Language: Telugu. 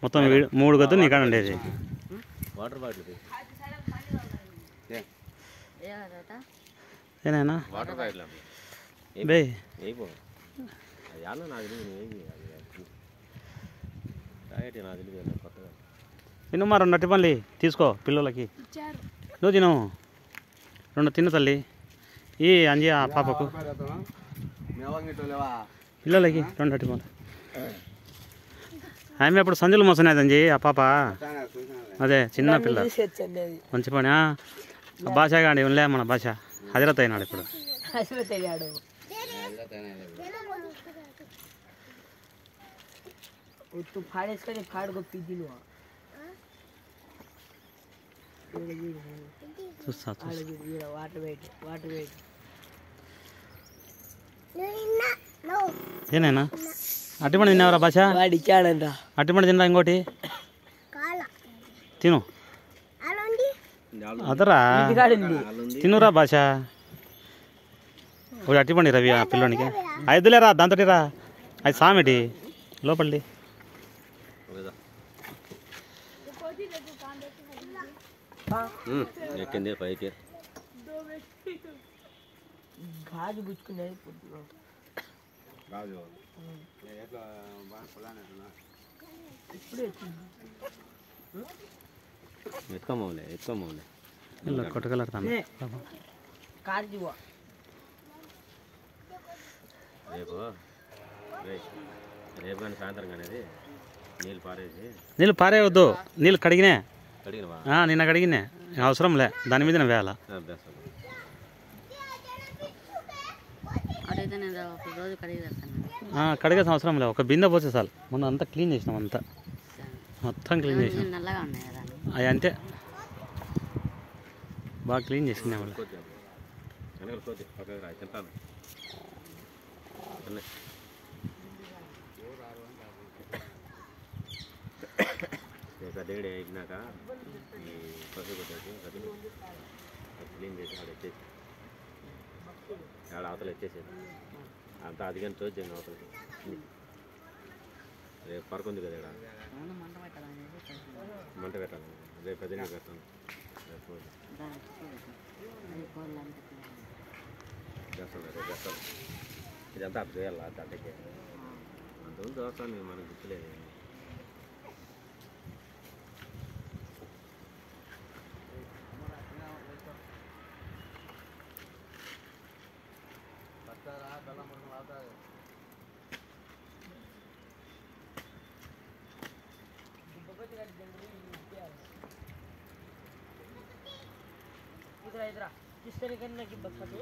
మొత్తం 3 గదులు నీకాడ ఉండేది. వాటర్ బాటిల్ ఏనా వాటర్ బాటిల్ బే అయిపో యాలో నాకు తెలియదు తాగేటి నాకు తెలియదు కొత్తగా. తిను మా 2 అరటిపండ్లు తీసుకో పిల్లలకి. నువ్వు తిను 2 తిను తల్లి. ఈ అంజి ఆ పాపకు పిల్లలకి 2 అరటిపండ్లు. ఆమె అప్పుడు సందులు మోసనేది అంజి ఆ పాప. అదే చిన్న పిల్ల మంచి పని. భాష కాండి ఉండలే మన భాష హజరత్ అయినాడు ఇప్పుడు. చూస్తా ఏనైనా అట్టిపండు తిన్నావరా భాష? అట్టిపండు తినరా ఇంకోటి తిను. అదరా తినురా భాష. ఒకటి అట్టిపండి రవి ఆ పిల్లోనికి. ఐదులేరా దాంతో రా. అది సామెటి లోపలిది. ఎక్కింది పైకి గాజు పుచ్చుకునేది ఎత్తుకోమవులే ఇలా కొట్టగలుగుతాను. రేపు కానీ సాయంత్రం కానీ నీళ్ళు పారేసి. నీళ్ళు పారేయవద్దు, నీళ్ళు కడిగినే. కడిగినవా? నిన్న కడిగినే, అవసరంలే దాని మీద వేయాల. కడిగేసిన అవసరం లే, ఒక బిందె పోసే చాలు. మొన్న అంతా క్లీన్ చేసినాం, అంతా మొత్తం క్లీన్ చేసినాం. అవి అంతే బాగా క్లీన్ చేసినా వాళ్ళు. డేడి అయినాక ఈ పసుపు కొట్టేసి క్లీన్ చేసి ఆడ ఎత్తేసి ఆడ అవతల ఎత్తేసేది అంతా. అది కానీ చూద్దాం అవతలకి. రేపు పడుకుంది కదా ఇక్కడ మంట పెట్టాలి. రేపు పెద్దనే పెడతాను. చేస్తాను ఇదంతా అటు చేయాలి. అడ్డకి అంతకుముందు చూస్తాను మనకు గుర్తులేదు. किसने करने की बता दो